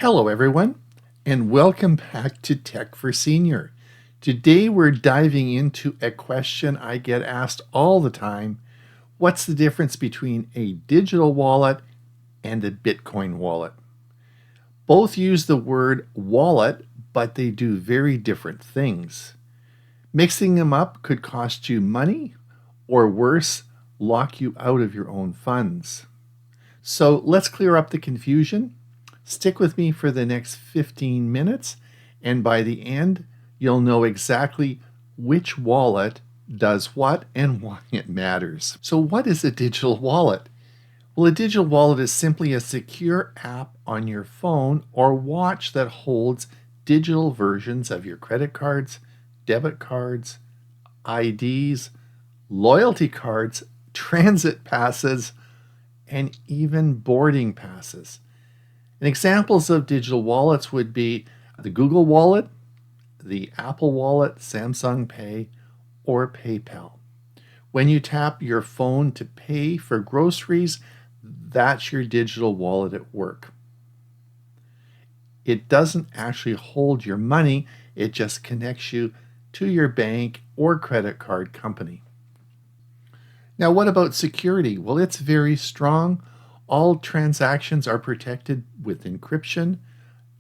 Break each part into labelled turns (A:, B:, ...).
A: Hello everyone, and welcome back to Tech for Senior. Today we're diving into a question I get asked all the time. What's the difference between a digital wallet and a Bitcoin wallet? Both use the word wallet, but they do very different things. Mixing them up could cost you money, or worse, lock you out of your own funds. So let's clear up the confusion. Stick with me for the next 15 minutes, and by the end, you'll know exactly which wallet does what and why it matters. So what is a digital wallet? Well, a digital wallet is simply a secure app on your phone or watch that holds digital versions of your credit cards, debit cards, IDs, loyalty cards, transit passes, and even boarding passes. And examples of digital wallets would be the Google Wallet, the Apple Wallet, Samsung Pay, or PayPal. When you tap your phone to pay for groceries, that's your digital wallet at work. It doesn't actually hold your money, it just connects you to your bank or credit card company. Now, what about security? Well, it's very strong. All transactions are protected with encryption,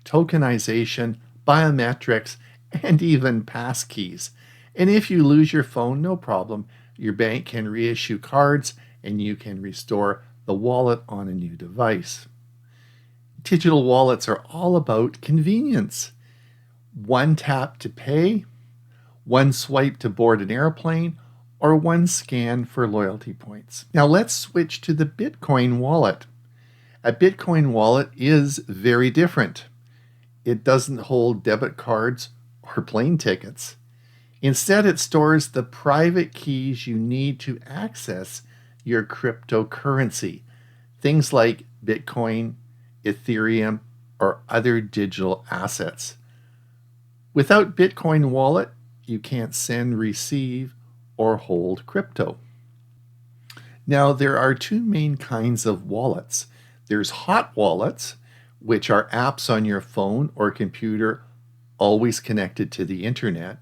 A: tokenization, biometrics, and even passkeys. And if you lose your phone, no problem. Your bank can reissue cards and you can restore the wallet on a new device. Digital wallets are all about convenience. One tap to pay, one swipe to board an airplane, or one scan for loyalty points. Now let's switch to the Bitcoin wallet. A Bitcoin wallet is very different. It doesn't hold debit cards or plane tickets. Instead, it stores the private keys you need to access your cryptocurrency, things like Bitcoin, Ethereum, or other digital assets. Without Bitcoin wallet, you can't send, receive, or hold crypto. Now, there are two main kinds of wallets. There's hot wallets, which are apps on your phone or computer always connected to the internet.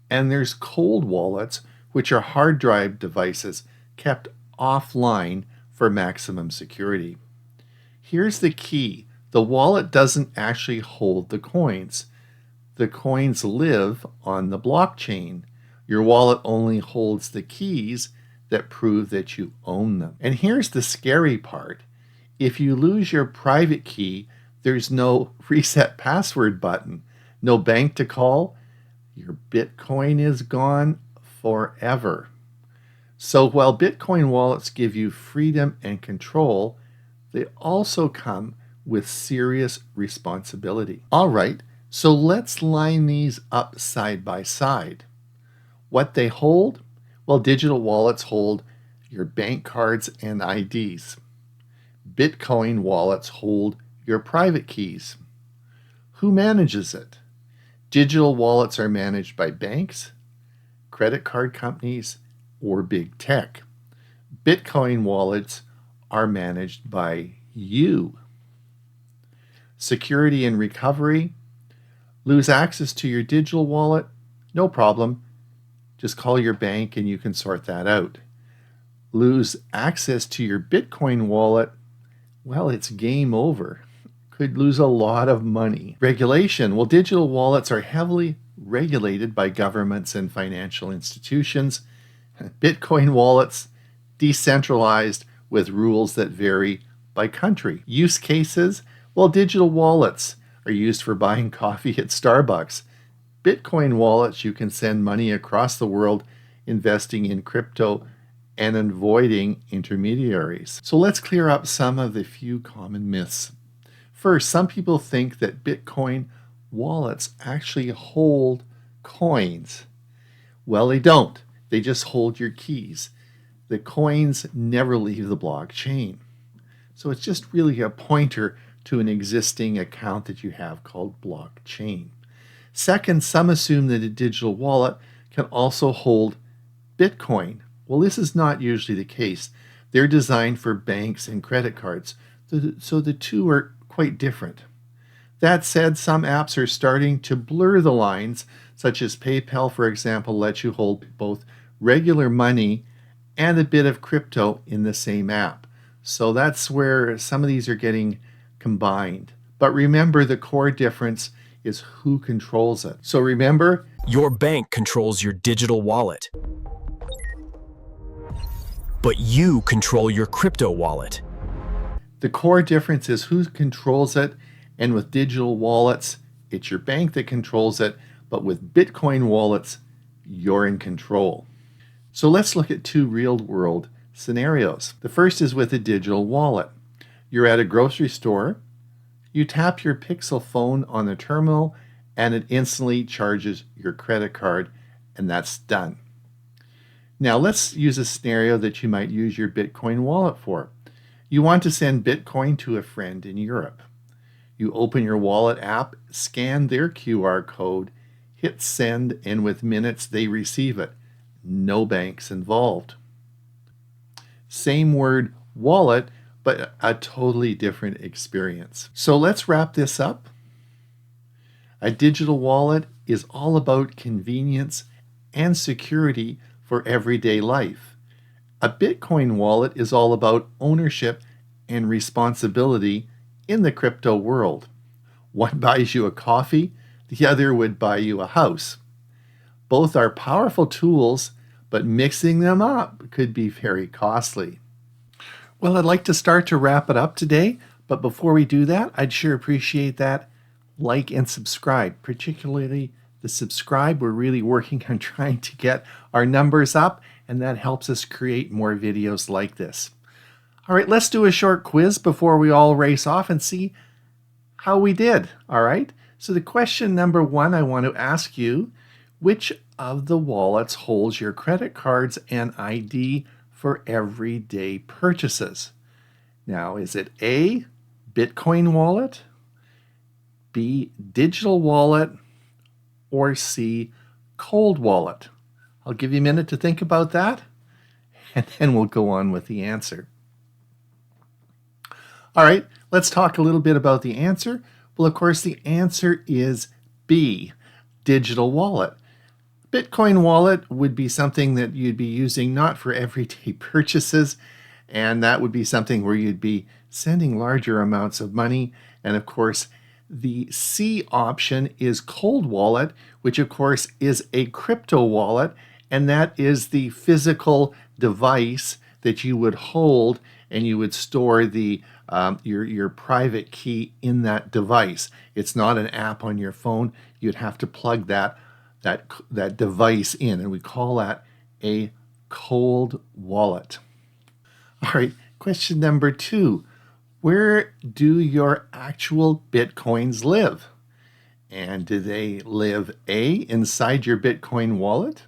A: And there's cold wallets, which are hard drive devices kept offline for maximum security. Here's the key. The wallet doesn't actually hold the coins. The coins live on the blockchain. Your wallet only holds the keys that prove that you own them. And here's the scary part. If you lose your private key, there's no reset password button, no bank to call. Your Bitcoin is gone forever. So while Bitcoin wallets give you freedom and control, they also come with serious responsibility. All right, so let's line these up side by side. What they hold? Well, digital wallets hold your bank cards and IDs. Bitcoin wallets hold your private keys. Who manages it? Digital wallets are managed by banks, credit card companies, or big tech. Bitcoin wallets are managed by you. Security and recovery. Lose access to your digital wallet? No problem. Just call your bank and you can sort that out. Lose access to your Bitcoin wallet? Well, it's game over. Could lose a lot of money. Regulation. Well, digital wallets are heavily regulated by governments and financial institutions. Bitcoin wallets, decentralized with rules that vary by country. Use cases. Well, digital wallets are used for buying coffee at Starbucks. Bitcoin wallets, you can send money across the world investing in crypto and avoiding intermediaries. So let's clear up some of the few common myths. First, some people think that Bitcoin wallets actually hold coins. Well, they don't. They just hold your keys. The coins never leave the blockchain. So it's just really a pointer to an existing account that you have called blockchain. Second, some assume that a digital wallet can also hold Bitcoin. Well, this is not usually the case. They're designed for banks and credit cards, so the two are quite different. That said, some apps are starting to blur the lines, such as PayPal, for example, lets you hold both regular money and a bit of crypto in the same app. So that's where some of these are getting combined. But remember, the core difference is who controls it. So remember,
B: your bank controls your digital wallet, but you control your crypto wallet.
A: the core difference is who controls it. And with digital wallets, it's your bank that controls it. But with Bitcoin wallets, you're in control. So let's look at two real-world scenarios. The first is with a digital wallet. You're at a grocery store. You tap your Pixel phone on the terminal, and it instantly charges your credit card, and that's done. Now let's use a scenario that you might use your Bitcoin wallet for. You want to send Bitcoin to a friend in Europe. You open your wallet app, scan their QR code, hit send, and with minutes they receive it. No banks involved. Same word, wallet, but a totally different experience. So let's wrap this up. A digital wallet is all about convenience and security for everyday life. A Bitcoin wallet is all about ownership and responsibility in the crypto world. One buys you a coffee, the other would buy you a house. Both are powerful tools, but mixing them up could be very costly. Well, I'd like to start to wrap it up today, but before we do that, I'd sure appreciate that like and subscribe, particularly the subscribe. We're really working on trying to get our numbers up, and that helps us create more videos like this. All right, let's do a short quiz before we all race off and see how we did. All right, so the question number one I want to ask you, which of the wallets holds your credit cards and ID for everyday purchases? Now, is it A, Bitcoin wallet, B, digital wallet, or C, cold wallet? I'll give you a minute to think about that, and then we'll go on with the answer. All right, let's talk a little bit about the answer. Well, of course, the answer is B, digital wallet. Bitcoin wallet would be something that you'd be using not for everyday purchases, and that would be something where you'd be sending larger amounts of money. And of course, the C option is cold wallet, which of course is a crypto wallet, and that is the physical device that you would hold, and you would store the your private key in that device. It's not an app on your phone. You'd have to plug that device in, and we call that a cold wallet. All right, question number two. Where do your actual Bitcoins live? And do they live A, inside your Bitcoin wallet,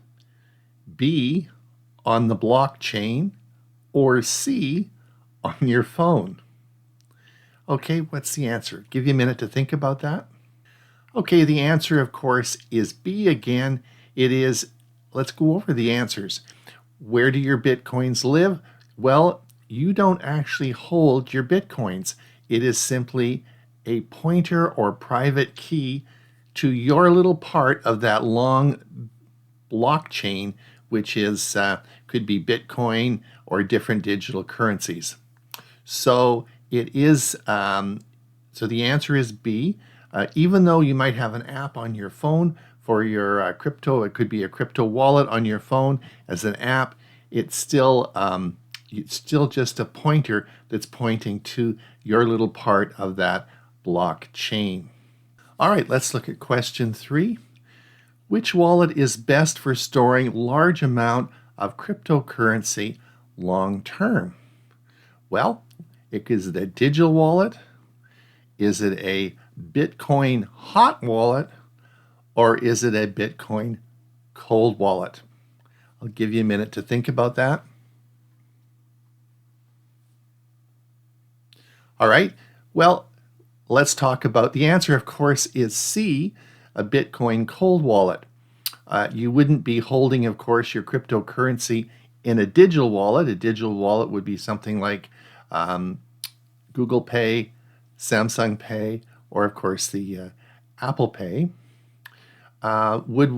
A: B, on the blockchain, or C, on your phone? Okay, what's the answer? Give you a minute to think about that. Okay, the answer, of course, is B again. It is, let's go over the answers. Where do your Bitcoins live? Well, you don't actually hold your Bitcoins. It is simply a pointer or private key to your little part of that long blockchain, which is could be Bitcoin or different digital currencies. So it is. So the answer is B. Even though you might have an app on your phone for your crypto, it could be a crypto wallet on your phone as an app. It's still just a pointer that's pointing to your little part of that blockchain. All right, let's look at question 3. Which wallet is best for storing large amount of cryptocurrency long term? Well, is it a digital wallet? Is it a Bitcoin hot wallet? Or is it a Bitcoin cold wallet? I'll give you a minute to think about that. All right, well, let's talk about the answer, of course, is C, a Bitcoin cold wallet. You wouldn't be holding, of course, your cryptocurrency in a digital wallet. A digital would be something like Google Pay, Samsung Pay, or of course the Apple Pay. Would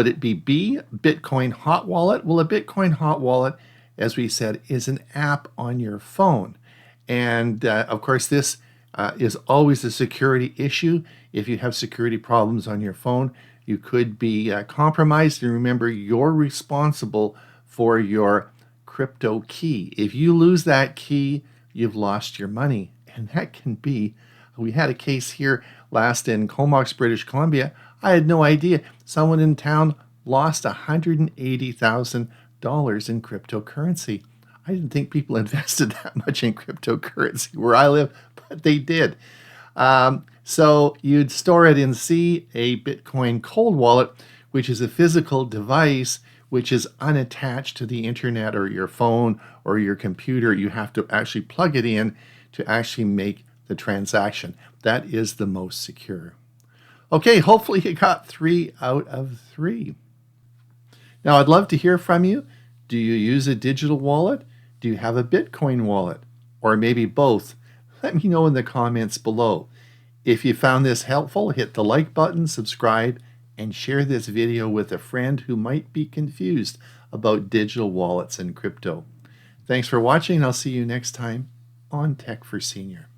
A: it be B, Bitcoin hot wallet? Well, a Bitcoin hot wallet, as we said, is an app on your phone. And of course, this is always a security issue. If you have security problems on your phone, you could be compromised. And remember, you're responsible for your crypto key. If you lose that key, you've lost your money. And that can be, we had a case here last in Comox, British Columbia. I had no idea. Someone in town lost $180,000 in cryptocurrency. I didn't think people invested that much in cryptocurrency where I live, but they did. So you'd store it in C, a Bitcoin cold wallet, which is a physical device which is unattached to the internet or your phone or your computer. You have to actually plug it in to actually make the transaction. That is the most secure. Okay, hopefully you got 3 out of 3. Now, I'd love to hear from you. Do you use a digital wallet? Do you have a Bitcoin wallet? Or maybe both? Let me know in the comments below. If you found this helpful, hit the like button, subscribe, and share this video with a friend who might be confused about digital wallets and crypto. Thanks for watching. I'll see you next time on Tech for Senior.